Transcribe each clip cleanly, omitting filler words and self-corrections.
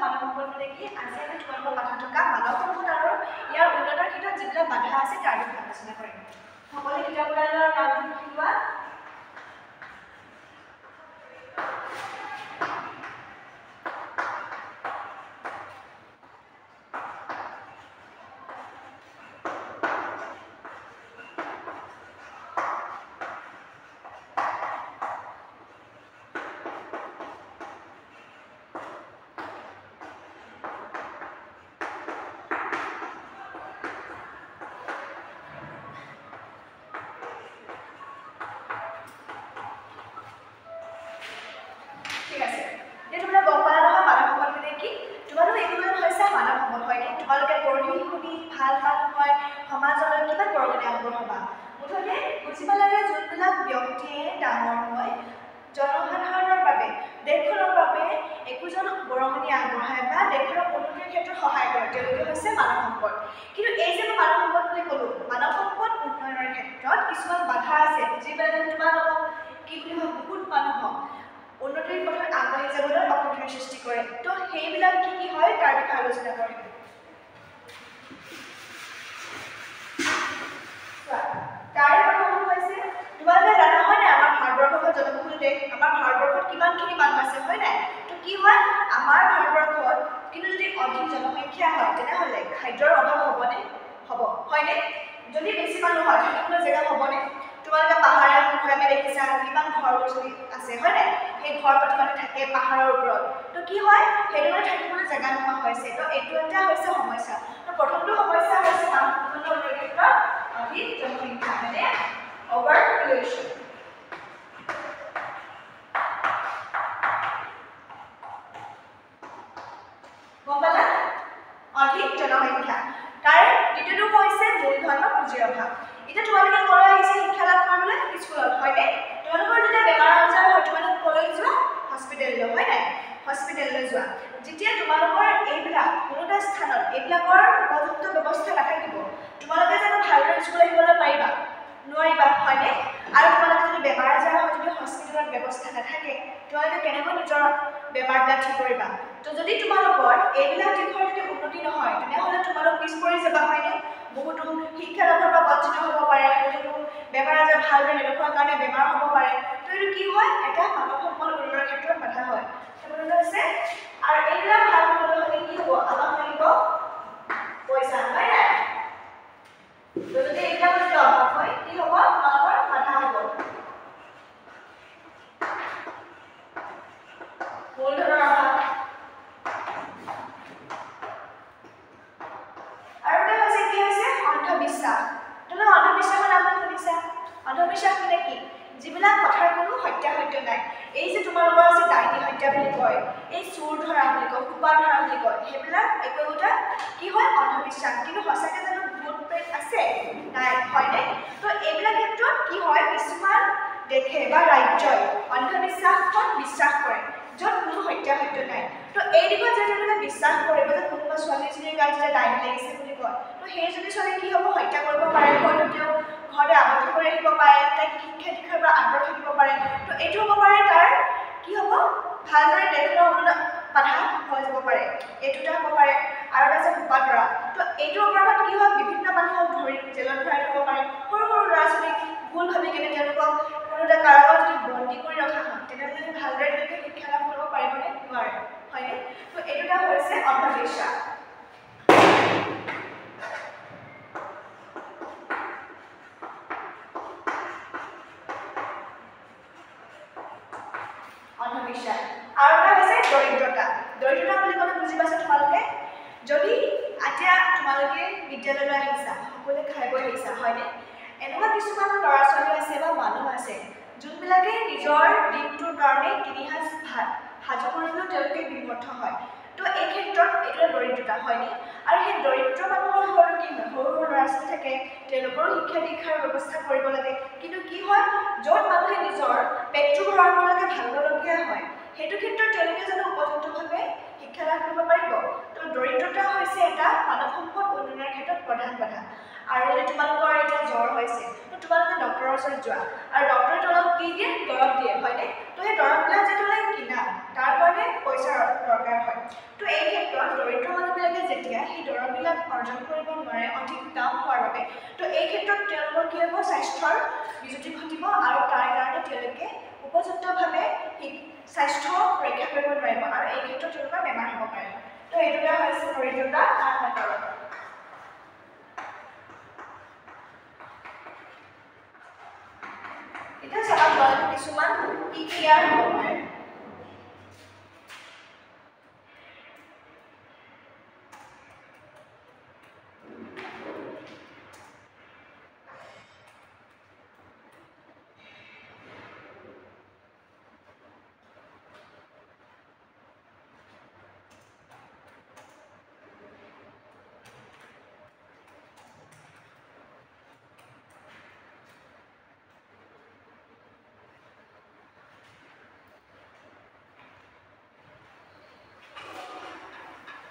মানৱ সম্পদ মানে কি আজি আমি তোমালোকৰ মাথা থকা মানৱ সম্পদ আৰু ইয়াৰ উন্নয়নৰ ক্ষেত্ৰত যিবিলাক বাধা আছে তাৰ বিষয়ে আলোচনা কৰিম সকলোৱে কিতাপখনৰ নামটো লিখি লোৱা জনসাধাৰণৰ বাবে দেশখনৰ বাবে একোজন বৰঙণি আগবঢ়ায় বা দেশখনৰ উন্নতিৰ ক্ষেত্ৰত সহায় কৰে তেওঁলোকে হৈছে মানৱ সম্পদ কিন্তু এই যে মানৱ সম্পদ বুলি ক'লো মানৱ সম্পদ উন্নয়নৰ ক্ষেত্ৰত কিছুমান বাধা আছে যিবিলাক তোমালোকক কি বুলি হয় বহুত মানুহক উন্নতিৰ পথত আগবাঢ়ি যাবলৈ অসুবিধাৰ সৃষ্টি কৰে তো সেইবিলাক কি হয় তাৰ বিষয়ে আলোচনা কৰিম তাৰ প্ৰথম হৈছে তোমালোকে জানা হয় নাই আমাৰ ভাৰতবৰ্ষৰ জনবহুল দেশ আমাৰ ভাৰতবৰ্ষত কিমানখিনি মানুহ আছে হয় নাই তো কি হয় আমাৰ ভাৰতবৰ্ষত কিন্তু যদি অধিক জনসংখ্যা হয় তেনেহ'লে খাদ্যৰ অভাৱ হ'বনে হ'ব হয়নে যদি বেছি মানুহ হয় থাকিবলৈ জেগা হ'বনে তোমালোকে পাহাৰীয়া ভৈয়ামে দেখিছা কিমান ঘৰ গছনি আছে হয় নাই সেই ঘৰ পাতি মানুহ থাকে পাহাৰৰ ওপৰত তো কি হয় সেইদৰে থাকিবলৈ জেগা নোহোৱা হৈছে তো এইটো এটা হৈছে সমস্যা তো প্ৰথমটো সমস্যা হৈছে মানুহ উন্নয়নৰ ক্ষেত্ৰত অধিক জনসংখ্যা মানে over population গমপালা অধিক জনসংখ্যা তাৰ দ্বিতীয়টো হৈছে মূলধন বা পুঁজিৰ অভাৱ এটা তোমালোকে কৰা আহিছে শিক্ষা লাভ কৰিবলৈ স্কুলত হয়নে তোমালোকৰ যেতিয়া বেমাৰ আজাৰ হয় তোমালোক কলৈ যোৱা হস্পিটেললৈ হয় নাই হস্পিটেললৈ যোৱা যেতিয়া তোমালোকৰ এইবিলাক কোনোটা স্থানত এইবিলাকৰ উপযুক্ত ব্যৱস্থা নাথাকিব তোমালোকে জানো ভালদৰে স্কুল আহিবলৈ পাৰিবা নোৱাৰিবা হয়নে আৰু তোমালোকে যদি বেমাৰ আজাৰ হয় যদি হস্পিটেলত ব্যৱস্থা নাথাকে তোমালোকে কেনেকৈ নিজৰ বেমাৰবিলাক ঠিক কৰিবা তো যদি তোমালোকৰ এইবিলাক দিশৰ যদি উন্নতি নহয় তেনেহ'লে তোমালোক পিছ পৰি যাবা হয়নে বহুতো শিক্ষা লাভৰ পৰা বঞ্চিত হ'ব পাৰে বহুতো বেমাৰ আজাৰ ভালদৰে নেদেখুৱাৰ কাৰণে বেমাৰ হ'ব পাৰে তো এইটো কি হয় এটা মানৱ সম্পদ উন্নয়নৰ ক্ষেত্ৰত বাধা হয় সেইবোৰ হৈছে আৰু এইবিলাক ভাল হ'বলৈ হ'লে কি হ'ব আমাক লাগিব পইচা হয় নাই তো যদি এইবিলাক যদি অভাৱ হয় কি হ'ব তোমালোকৰ বাধা হ'ব মূলধনৰ অভাৱ আৰু এটা হৈছে কি হৈছে অন্ধবিশ্বাস তুমি অন্ধবিশ্বাসৰ নাম শুনিছা অন্ধবিশ্বাস মানে কি যিবিলাক কথাৰ কোনো সত্যাসত্য নাই এই যে তোমালোকৰ আছে ডাইনী হত্যা বুলি কয় এই চোৰ ধৰা বুলি কয় কুপা ধৰা বুলি কয় সেইবিলাক একোটা কি হয় অন্ধবিশ্বাস কিন্তু সঁচাকৈ জানো ভূত প্ৰেত আছে নাই হয়নে তো এইবিলাক ক্ষেত্ৰত কি হয় কিছুমান দেশে বা ৰাজ্যই অন্ধবিশ্বাসত বিশ্বাস কৰে য'ত কোনো সত্যাসত্য নাই তো এই দিশত যে তেওঁলোকে বিশ্বাস কৰিব যে কোনোবা ছোৱালীজনীৰ গাত যেতিয়া ডাইনী লাগিছে বুলি কয় তো সেইজনী ছোৱালী কি হ'ব হত্যা কৰিব পাৰে হয়তো তেওঁ ঘৰতে আবদ্ধ কৰি ৰাখিব পাৰে তাইক শিক্ষা দীক্ষাৰ পৰা আঁতৰত থাকিব পাৰে তো এইটো হ'ব পাৰে তাৰ কি হ'ব ভালদৰে দেশৰ উন্নয়ন বাধা হৈ যাব পাৰে এইটোটা হ'ব পাৰে আৰু এটা আছে কুপা ধৰা তো এইটোৰ ওপৰত কি হয় বিভিন্ন মানুহক ধৰি জেলত ভৰাই থ'ব পাৰে সৰু সৰু ল'ৰা ছোৱালীক ভুল ভাবি কেনে তেওঁলোকক কোনো এটা কাৰাগাৰত যদি বন্দী কৰি ৰখা হয় তেনেহ'লে ভালদৰে তেওঁলোকে শিক্ষা লাভ কৰিব পাৰিবনে নোৱাৰে হয়নে তো এইটোটা হৈছে অন্ধবিশ্বাস অন্ধবিশ্বাস আৰু এটা হৈছে দৰিদ্ৰতা দৰিদ্ৰতা বুলি ক'লে বুজি পাইছা তোমালোকে যদি এতিয়া তোমালোকে বিদ্যালয়লৈ আহিছা সকলোৱে খাই বৈ আহিছা হয়নে এনেকুৱা কিছুমান ল'ৰা ছোৱালী আছে বা মানুহ আছে যোনবিলাকে নিজৰ দিনটোৰ কাৰণে 3 সাঁজ ভাত সাজু কৰিবলৈও তেওঁলোকে বিমৰ্থ হয় তো এই ক্ষেত্ৰত এইটো দৰিদ্ৰতা হয়নে আৰু সেই দৰিদ্ৰ মানুহৰ ঘৰত কি হয় সৰু সৰু ল'ৰা ছোৱালী থাকে তেওঁলোকৰো শিক্ষা দীক্ষাৰ ব্যৱস্থা কৰিব লাগে কিন্তু কি হয় য'ত মানুহে নিজৰ পেটটো ভৰাবলৈকে ভাবিবলগীয়া হয় সেইটো ক্ষেত্ৰত তেওঁলোকে জানো উপযুক্তভাৱে শিক্ষা লাভ কৰিব পাৰিব তো দৰিদ্ৰতা হৈছে এটা মানৱ সম্পদ উন্নয়নৰ ক্ষেত্ৰত প্ৰধান বাধা আৰু যদি তোমালোকৰ এতিয়া জ্বৰ হৈছে তো তোমালোকে ডক্টৰৰ ওচৰত যোৱা আৰু ডক্টৰে তোমাক কি দিয়ে দৰৱ দিয়ে হয়নে তো সেই দৰৱবিলাক যে তোমালোকে কিনা তাৰ কাৰণে পইচাৰ দৰকাৰ হয় তো এই তেওঁলোকৰ কি হ'ব স্বাস্থ্যৰ বিজুতি ঘটিব আৰু তাৰ কাৰণে তেওঁলোকে উপযুক্তভাৱে স্বাস্থ্য ৰক্ষা কৰিব নোৱাৰিব আৰু এই ক্ষেত্ৰত তেওঁলোকৰ বেমাৰ হ'ব পাৰে তো এই দুটা হৈছে দৰিদ্ৰতা আৰু অন্তৰত এতিয়া চাওক তোমালোকে কিছুমান কি ইয়াৰ হ'ব পাৰে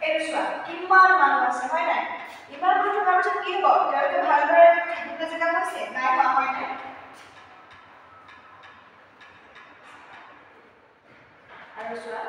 এইটো চোৱা কিমান মানুহ আছে হয় নাই ইমান মানুহ থকাৰ পিছত কি হ'ব তেওঁলোকে ভালদৰে থাকিবলৈ জেগা পাইছে নাই হোৱা হয় নাই আৰু চোৱা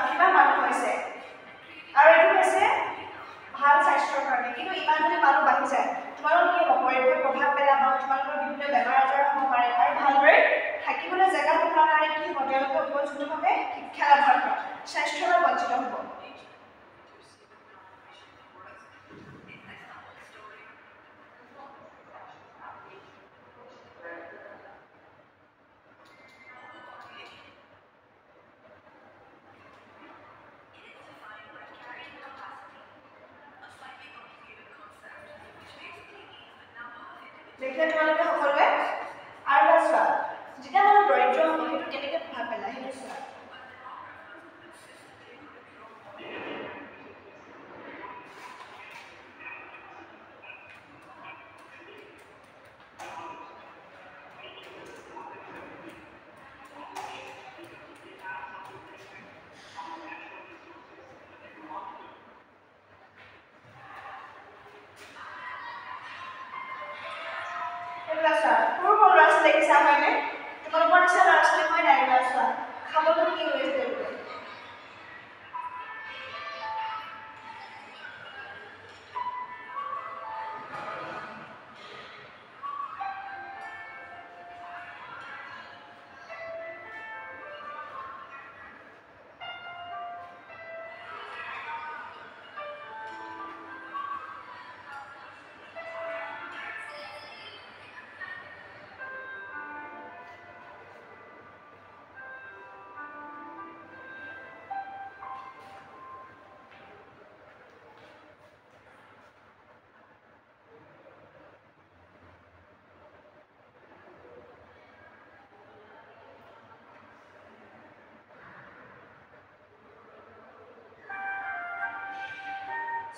কিমান মানুহ হৈছে আৰু এইটো হৈছে ভাল স্বাস্থ্যৰ কাৰণে কিন্তু ইমান যদি মানুহ বাঢ়ি যায় তোমালোকৰ কি হ'ব পৰিৱেশত প্ৰভাৱ পেলাব তোমালোকৰ বিভিন্ন বেমাৰ আজাৰ হ'ব পাৰে আৰু ভালদৰে থাকিবলৈ জেগা নোপোৱাৰ কাৰণে কি হ'ব তেওঁলোকে উপযুক্তভাৱে শিক্ষা লাভৰ পৰা স্বাস্থ্যৰ বঞ্চিত হ'ব দেখিলে তোমালোকে সকলোৱে আৰু চোৱা যেতিয়া মানুহ দৰিদ্ৰ হ'ব সেইটো কেনেকৈ প্ৰভাৱ পেলায় সেইটো চোৱা সৰু সৰু ল'ৰা ছোৱালী দেখিছা হয়নে তোমালোকৰ নিচিনা ল'ৰা ছোৱালী হয় নাই ল'ৰা ছোৱালী খাবলৈ কি হৈ আছে তেওঁলোকে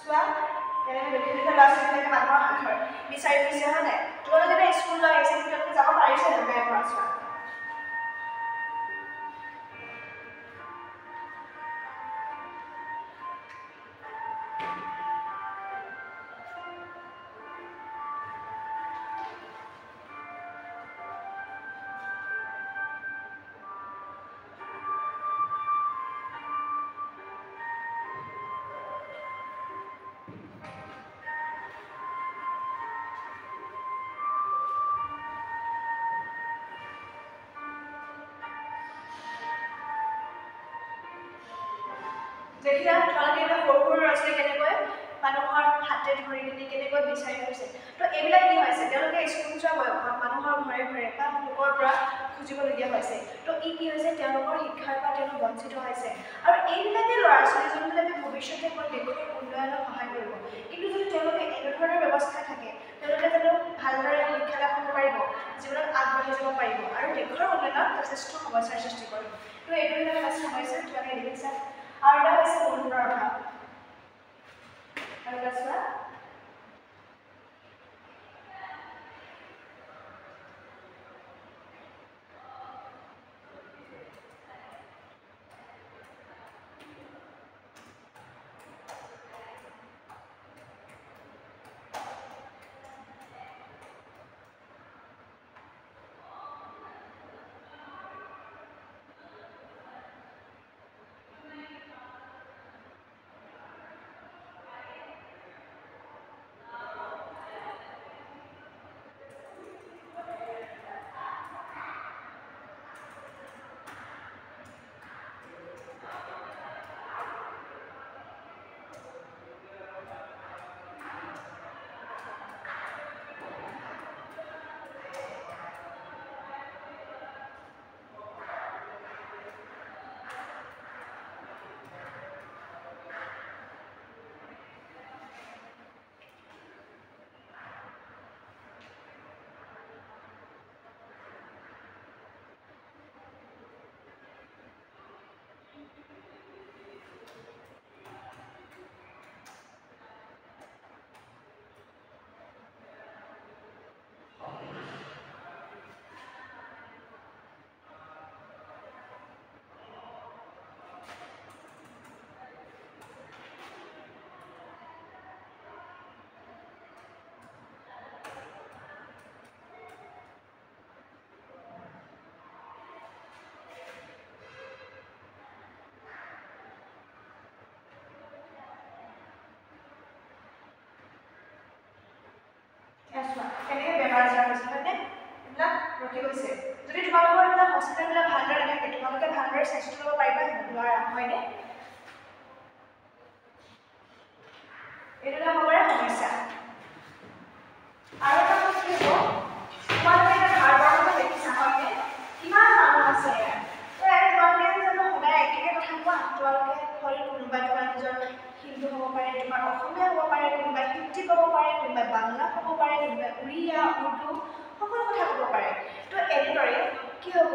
চোৱা তেনেকৈ ল'ৰা ছোৱালীবিলাকে মানুহৰ আশৰ বিচাৰি ফুৰিছে হয় নাই তোমালোকে যে স্কুললৈ আহিছে তেওঁলোকে যাব পাৰিছে বেয়া পৰা চোৱা দেখিলা তোমালোকে এটা সৰু সৰু ল'ৰা ছোৱালী কেনেকৈ মানুহৰ হাতে ধৰি কিনে কেনেকৈ বিচাৰি ফুৰিছে তো এইবিলাক কি হৈছে তেওঁলোকে স্কুল যোৱা বয়সত মানুহৰ ঘৰে ঘৰে বা লোকৰ পৰা খুজিবলগীয়া হৈছে তো ই কি হৈছে তেওঁলোকৰ শিক্ষাৰ পৰা তেওঁলোক বঞ্চিত হৈছে আৰু এইবিলাকে ল'ৰা ছোৱালী যোনবিলাকে ভৱিষ্যতে গৈ দেশৰ উন্নয়নত সহায় কৰিব কিন্তু যদি তেওঁলোকে এনেধৰণৰ ব্যৱস্থা থাকে তেওঁলোকে ভালদৰে শিক্ষা লাভ কৰিব পাৰিব জীৱনত আগবাঢ়ি যাব পাৰিব আৰু দেশৰ উন্নয়নত যথেষ্ট সমস্যাৰ সৃষ্টি কৰে তো এইটো এটা সমস্যা তোমালোকে দেখিছা আৰু এটা হৈছে বন্ধুৰ অভাৱ আৰু এটা কেনেকৈ বেমাৰ আজাৰ হৈছে হয়নে এইবিলাক ৰখি গৈছে যদি তোমালোকৰ এইবিলাক হস্পিটেলবিলাক ভালদৰে নাথাকে তোমালোকে ভালদৰে স্বাস্থ্য ল'ব পাৰিবা নোৱাৰা হয়নে এইটো এটা হ'ব পাৰে সমস্যা আৰু এটা কি হ'ব তোমালোকে এটা ভাৰবৰ্ষত দেখিছা হয়নে কিমান মানুহ আছে ইয়াত তো তোমালোকে জানো সদায় একেকে কথা কোৱা তোমালোকে হ'ল কোনোবা তোমাৰ নিজৰ হিন্দু হ'ব পাৰে তোমাৰ অসমীয়া হ'ব পাৰে কোনোবাই হিন্দী ক'ব পাৰে কোনোবাই বাংলা ক'ব পাৰে কোনোবাই উৰিয়া উৰ্দু সকলো কথা ক'ব পাৰে তো এনেদৰে কি হ'ব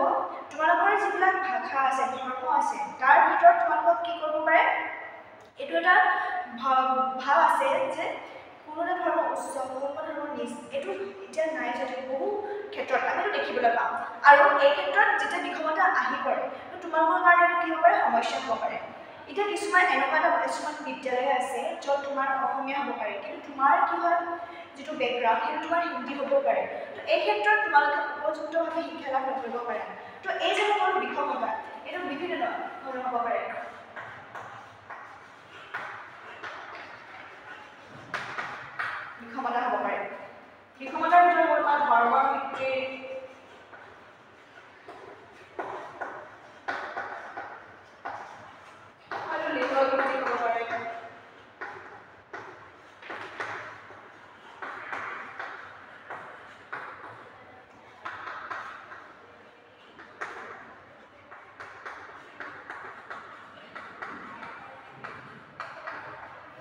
তোমালোকৰ যিবিলাক ভাষা আছে ধৰ্ম আছে তাৰ ভিতৰত তোমালোকক কি কৰিব পাৰে এইটো এটা ভাৱ আছে যে কোনো এটা ধৰ্ম উচ্চ কোনো ধৰ্ম নিচ এইটো এতিয়া নাই যদিও বহু ক্ষেত্ৰত আমিতো দেখিবলৈ পাওঁ আৰু এই ক্ষেত্ৰত যেতিয়া বিষমতা আহি পৰে তো তোমালোকৰ কাৰণে কি হ'ব পাৰে সমস্যা হ'ব পাৰে এতিয়া কিছুমান এনেকুৱা এটা কিছুমান বিদ্যালয় আছে য'ত তোমাৰ অসমীয়া হ'ব পাৰে কিন্তু তোমাৰ কি হয় যিটো বেকগ্ৰাউণ্ড সেইটো তোমাৰ হিন্দী হ'ব পাৰে তো এই ক্ষেত্ৰত তোমালোকে উপযুক্তভাৱে শিক্ষা লাভ নকৰিব পাৰা তো এই যে সকলো বিষমতা এইটো বিভিন্ন ধৰণৰ হ'ব পাৰে বিষমতা হ'ব পাৰে বিষমতাৰ ভিতৰত হ'ল তোমাৰ ধৰ্মৰ ভিত্তি আৰু লিংগৰ ভিত্তি হ'ব পাৰে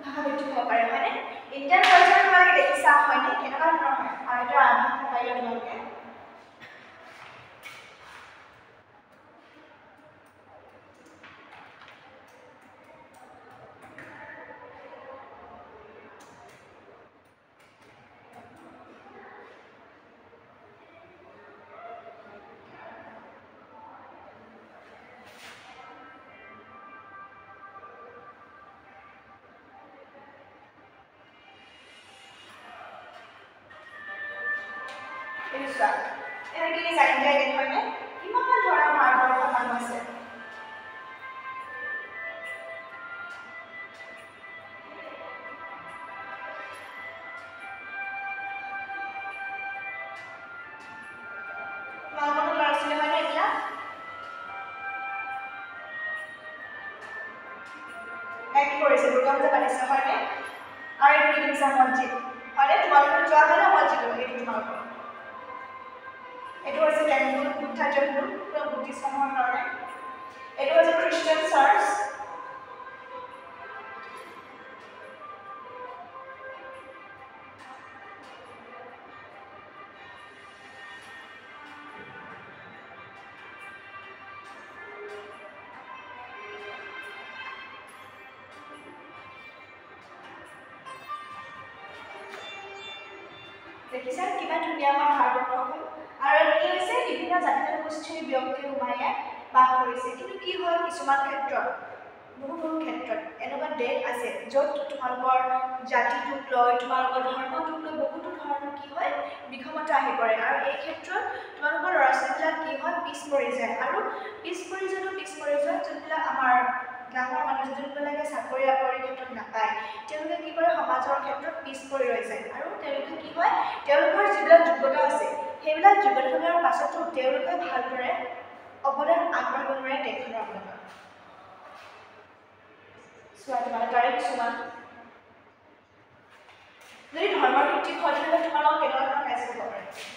ভাষা ভিত্তি হ'ব পাৰে হয়নে ইণ্ডিয়ান কালচাৰ তোমালোকে দেখিছা হয়নে কেনেকুৱা ধৰণৰ হয় আৰু এটা আভাস পাইলা তোমালোকে চোৱা এনেকৈ চাৰিটা গেট হয়নে কিমান ধৰণৰ ভাৰতবৰ্ষৰ মানুহ আছে তোমালোকৰ ল'ৰা ছোৱালী হয়নে এতিয়া এক কৰিছে দুৰ্গা পূজা পাতিছে হয়নে আৰু এইটো কি দেখিছা মছজিদ হয়নে তোমালোকৰ যোৱা হয় না মছজিদ এইটো তোমালোকৰ এইটো হৈছে টেম্পল বুদ্ধা টেম্পল বুদ্ধিষ্ট মানুহৰ কাৰণে এইটো হৈছে খ্ৰীষ্টিয়ান চাৰ্চ দেখিছা কিমান ধুনীয়া আমাৰ ভাৰতবৰ্ষখন আৰু কি হৈছে বিভিন্ন জাতি জনগোষ্ঠীৰ ব্যক্তি সোমাই বাস কৰিছে কিন্তু কি হয় কিছুমান ক্ষেত্ৰত বহু ক্ষেত্ৰত এনেকুৱা দেশ আছে য'ত তোমালোকৰ জাতিটোক লৈ তোমালোকৰ ধৰ্মটোক লৈ বহুতো ধৰণৰ কি হয় বিষমতা আহি পৰে আৰু এই ক্ষেত্ৰত তোমালোকৰ ল'ৰা ছোৱালীবিলাক কি হয় পিছ পৰি যায় আৰু পিছ পৰি যোৱা যোনবিলাক আমাৰ ডাঙৰ মানুহ যোনবিলাকে চাকৰি ক্ষেত্ৰত নাপায় তেওঁলোকে কি কৰে সমাজৰ ক্ষেত্ৰত পিছ পৰি ৰৈ যায় আৰু তেওঁলোকে কি হয় তেওঁলোকৰ যিবিলাক যোগ্যতা আছে সেইবিলাক যোগ্যতাৰ পাছতো তেওঁলোকে ভালদৰে অৱদান আগবঢ়াব নোৱাৰে দেশখনৰ অৱদান চোৱা তোমালোকে তাৰে কিছুমান যদি ধৰ্মৰ ভিত্তিক হয় তেতিয়াহ'লে তোমালোকক কেনেকুৱা ধৰণৰ মেছেজ হ'ব পাৰে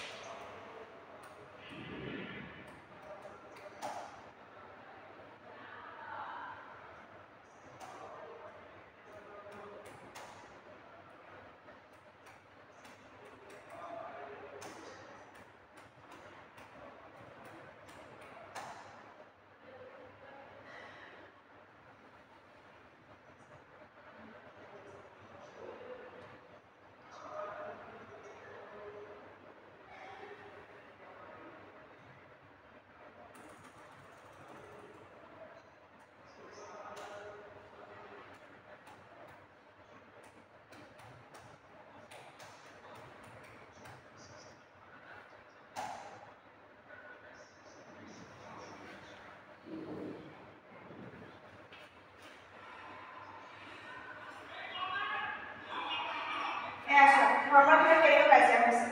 ধৰ্মৰ ভিতৰত কেনেকুৱা কাজিয়া হৈছে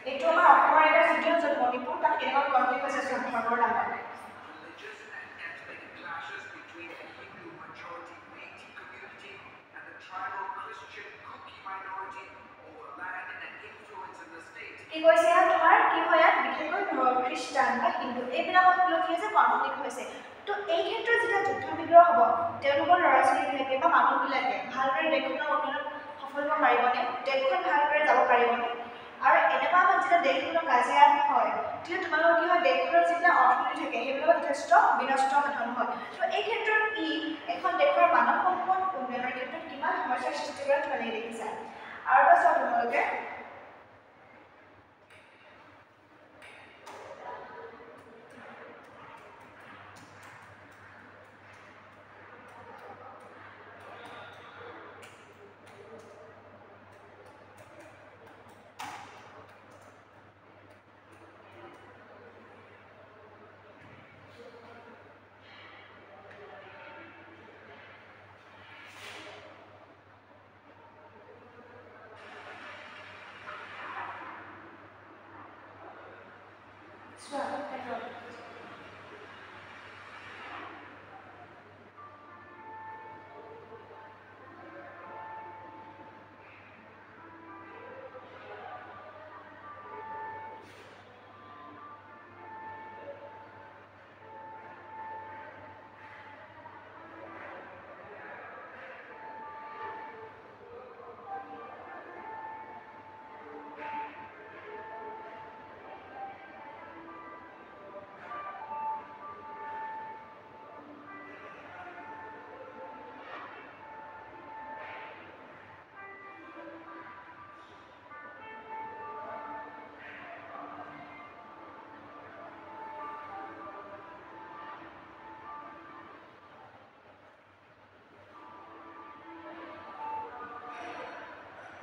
এইটো আমাৰ অসমৰ এটা ভিডিঅ' য'ত মণিপুৰ তাত কেনেকুৱা কনফ্লিক্ট হৈছে ধৰ্মৰ নামত কি কৈছে ইয়াত তোমাৰ কি হয় ইয়াত বিশেষকৈ খ্ৰীষ্টান বা হিন্দু এইবিলাকক লৈ কি হৈছে কনফ্লিক্ট হৈছে তো এই ক্ষেত্ৰত যেতিয়া যুদ্ধ বিগ্ৰহ হ'ব তেওঁলোকৰ ল'ৰা ছোৱালীবিলাকে বা মানুহবিলাকে ভালদৰে দেশখনৰ উন্নয়নত সফল হ'ব পাৰিবনে দেশখন ভালদৰে যাব পাৰিবনে আৰু এনেকুৱা হয় যেতিয়া দেশখনৰ কাজিয়া হয় তেতিয়া তোমালোকৰ কি হয় দেশখনৰ যিবিলাক অৰ্থনীতি থাকে সেইবিলাক যথেষ্ট বিনষ্ট সাধন হয় তো এই ক্ষেত্ৰত এখন দেশৰ মানৱ সম্পদ উন্নয়নৰ ক্ষেত্ৰত কিমান সমস্যাৰ সৃষ্টি কৰে তোমালোকে দেখিছা আৰু পাছত তোমালোকে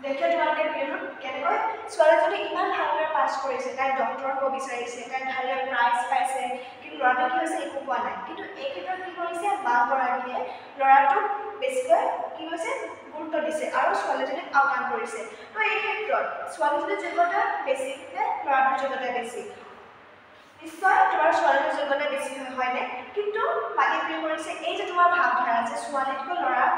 দেখিলে তোমালোকে ভিডিঅ'টো কেনেকৈ ছোৱালীজনী ইমান ভালদৰে পাছ কৰিছে তাই ডক্টৰ হ'ব বিচাৰিছে তাই ভালদৰে প্ৰাইজ পাইছে কিন্তু ল'ৰাটো কি হৈছে একো পোৱা নাই কিন্তু এই ক্ষেত্ৰত কি কৰিছে মাকগৰাকীয়ে ল'ৰাটোক বেছিকৈ কি হৈছে গুৰুত্ব দিছে আৰু ছোৱালীজনীক আওকাণ কৰিছে তো এই ক্ষেত্ৰত ছোৱালীজনীৰ যোগ্যতা বেছি নে ল'ৰাটোৰ যোগ্যতা বেছি নিশ্চয় তোমাৰ ছোৱালীটোৰ যোগ্যতা বেছি হয়নে কিন্তু মাকে কি কৰিছে এই যে তোমাৰ ভাৱধাৰা যে ছোৱালীতকৈ ল'ৰা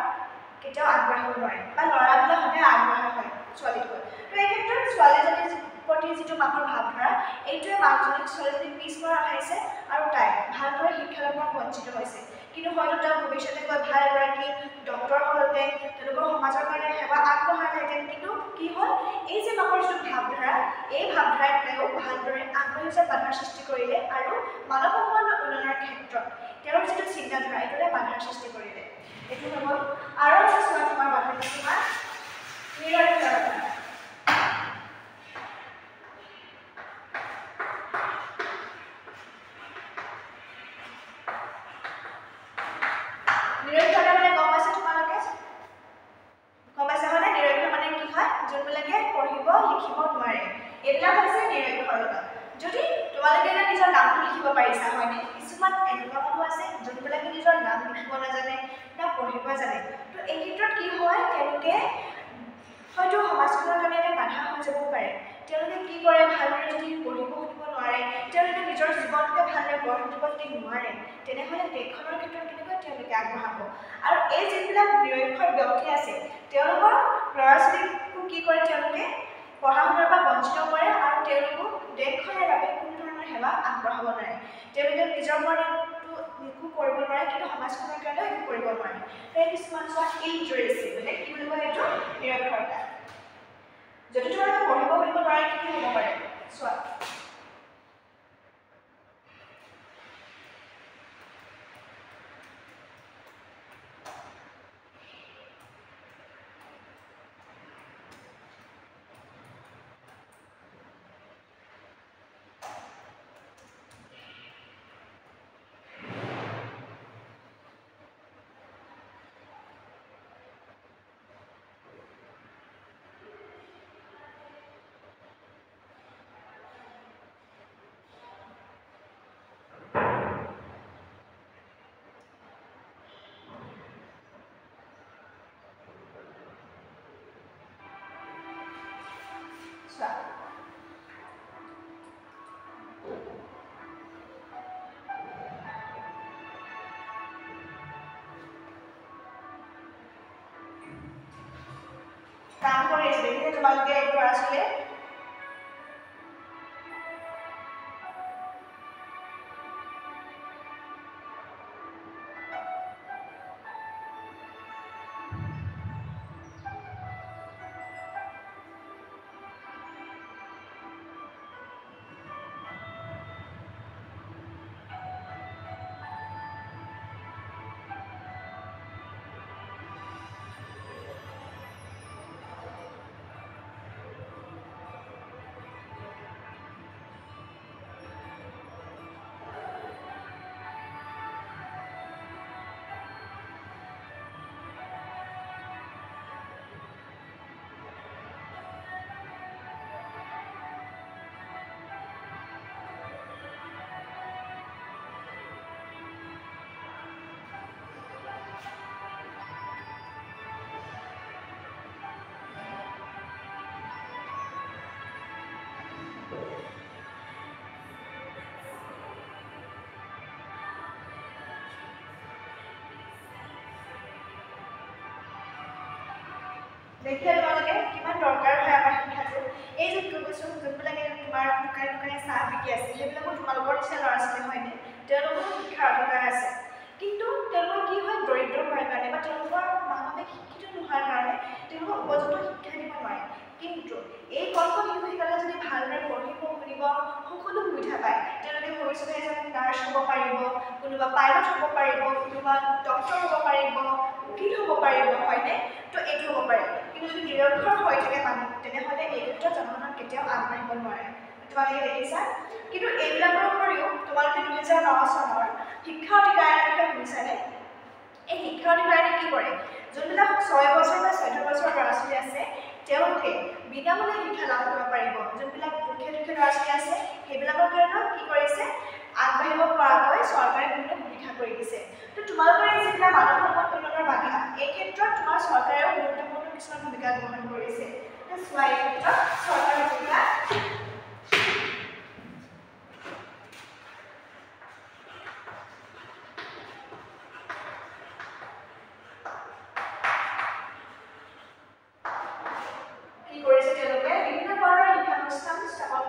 কেতিয়াও আগবাঢ়িব নোৱাৰে বা ল'ৰাবিলাক সদায় আগবঢ়া হয় ছোৱালীতকৈ তো এই ক্ষেত্ৰত ছোৱালীজনীৰ প্ৰতি এই যিটো মাকৰ ভাৱধাৰা এইটোৱে মাকজনীক ছোৱালীজনীক পিছপৰা ৰাখিছে আৰু তাই ভালদৰে শিক্ষা লাভৰ বঞ্চিত হৈছে কিন্তু হয়তো তেওঁ ভৱিষ্যতে গৈ ভাল এগৰাকী ডক্টৰ হ'লহেঁতেন তেওঁলোকৰ সমাজৰ কাৰণে সেৱা আগবঢ়ালেহেঁতেন কিন্তু কি হ'ল এই যে মাকৰ যিটো ভাৱধাৰা এই ভাৱধাৰাই তেওঁ ভালদৰে আগবাঢ়ি যোৱাত বাধাৰ সৃষ্টি কৰিলে আৰু মানৱ সম্পন্ন উন্নয়নৰ ক্ষেত্ৰত তেওঁৰ যিটো চিন্তাধাৰা এইটোৰে বাধাৰ সৃষ্টি কৰিলে এইটো হ'ল আৰু এটা চোৱা তোমাৰ বাধা তোমাৰ নিৰক্ষৰতা নিৰক্ষৰতা মানে গম পাইছা তোমালোকে গম পাইছা মানে নিৰক্ষৰ মানে কি হয় যোনবিলাকে পঢ়িব লিখিব নোৱাৰে এইবিলাক হৈছে নিৰক্ষৰতা যদি তোমালোকে এটা নিজৰ নামটো লিখিব পাৰিছা হয়নে কিছুমান এনেকুৱা মানুহ আছে যোনবিলাকে নিজৰ নাম লিখিব নাজানে না পঢ়িব জানে তো এই ক্ষেত্ৰত কি হয় তেওঁলোকে হয়তো সমাজখনৰ কাৰণে এটা বাধা হৈ যাব পাৰে তেওঁলোকে কি কৰে ভালদৰে যদি পঢ়িব শুনিব নোৱাৰে তেওঁলোকে নিজৰ জীৱনটোকে ভালদৰে গঢ় দিব যদি নোৱাৰে তেনেহ'লে দেশখনৰ ক্ষেত্ৰত কেনেকৈ তেওঁলোকে আগবঢ়াব আৰু এই যিবিলাক নিৰক্ষৰ ব্যক্তি আছে তেওঁলোকৰ ল'ৰা ছোৱালীকো কি কৰে তেওঁলোকে পঢ়া শুনাৰ পৰা বঞ্চিত কৰে আৰু তেওঁলোকো দেশখনৰ বাবে কোনো ধৰণৰ সেৱা আগবঢ়াব নোৱাৰে তেওঁলোকে নিজৰ মনটো একো কৰিব নোৱাৰে কিন্তু সমাজখনৰ কাৰণেও একো কৰিব নোৱাৰে সেই কিছুমান চোৱা ইলিটাৰেচি মানে কি বুলি কয় এইটো নিৰক্ষৰতা যদি তোমালোকে পঢ়িব শুনিব নোৱাৰে কি হ'ব পাৰে চোৱা কাম কৰি আছে দেখিছে তোমালোকে এই ল'ৰা ছোৱালীয়ে দেখিলে তোমালোকে কিমান দৰকাৰ হয় আমাৰ শিক্ষাটো এই যে কৈছোঁ যোনবিলাকে তোমাৰ দোকানে দোকানে চাহ বিকি আছে সেইবিলাকো তোমালোকৰ নিচিনা ল'ৰা ছোৱালী হয়নে তেওঁলোকৰ শিক্ষাৰ অধিকাৰ আছে কিন্তু তেওঁলোকৰ কি হয় দৰিদ্ৰ হোৱাৰ কাৰণে বা তেওঁলোকৰ মাক বাপেক শিক্ষিত নোহোৱাৰ কাৰণে তেওঁলোকক উপযুক্ত শিক্ষা দিব নোৱাৰে কিন্তু এই কষ্ট শিশু শিকালে যদি ভালদৰে পঢ়িব শুনিব সকলো সুবিধা পায় তেওঁলোকে ভৱিষ্যতে এজন নাৰ্ছ হ'ব পাৰিব কোনোবা পাইলট হ'ব পাৰিব কোনোবা ডক্টৰ হ'ব পাৰিব উকিল হ'ব পাৰিব হয়নে তো এইটো হ'ব পাৰে কিন্তু যদি নিৰক্ষৰ হৈ থাকে মানুহ তেনেহ'লে এই ক্ষেত্ৰত জনসাধাৰণ কেতিয়াও আগবাঢ়িব নোৱাৰে তোমালোকে দেখিছা কিন্তু এইবিলাকৰ উপৰিও তোমালোকে 2009 চনৰ শিক্ষা অধিকাৰ আইনৰ বিষয়ে শুনিছানে এই শিক্ষা অধিকাৰ আইনে কি কৰে যোনবিলাক 6 বছৰ বা 14 বছৰৰ ল'ৰা ছোৱালী আছে তেওঁলোকে বিনামূলীয়া শিক্ষা লাভ কৰিব পাৰিব যোনবিলাক দুখীয়া ল'ৰা ছোৱালী আছে সেইবিলাকৰ কাৰণেও কি কৰিছে আগবাঢ়িব পৰাকৈ চৰকাৰে বিভিন্ন সুবিধা কৰি দিছে তো তোমালোকৰ এই যিবিলাক মানৱ সম্পদ উন্নয়নৰ বাধা এই ক্ষেত্ৰত তোমাৰ চৰকাৰেও গুৰুত্বপূৰ্ণ কিছুমান ভূমিকা গ্ৰহণ কৰিছে চোৱা এই ক্ষেত্ৰত চৰকাৰৰ ভূমিকা কি কৰিছে তেওঁলোকে বিভিন্ন ধৰণৰ শিক্ষানুষ্ঠান স্থাপন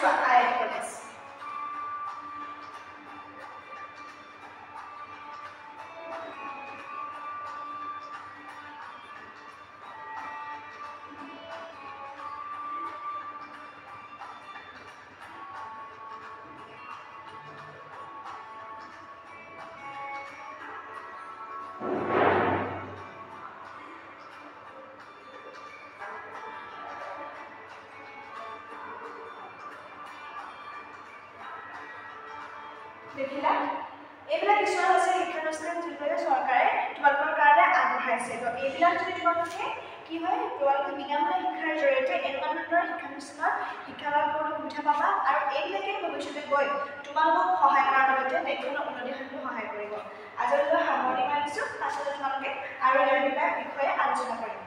চোৱা IIT কলেজ দেখিলা এইবিলাক কিছুমান হৈছে শিক্ষানুষ্ঠান যিবিলাক চৰকাৰে তোমালোকৰ কাৰণে আগবঢ়াইছে তো এইবিলাক যদি তোমালোকে কি হয় তোমালোকে বিনামূলীয়া শিক্ষাৰ জৰিয়তে এনেকুৱা ধৰণৰ শিক্ষানুষ্ঠানত শিক্ষা লাভ কৰিবলৈ সুবিধা পাবা আৰু এইবিলাকে ভৱিষ্যতে গৈ তোমালোকক সহায় কৰাৰ লগতে দেশখনৰ উন্নতি সাধনত সহায় কৰিব আজিলৈ সামৰণি মাৰিছোঁ পাছলৈ তোমালোকে আৰু ইয়াৰ বিষয়ে আলোচনা কৰিম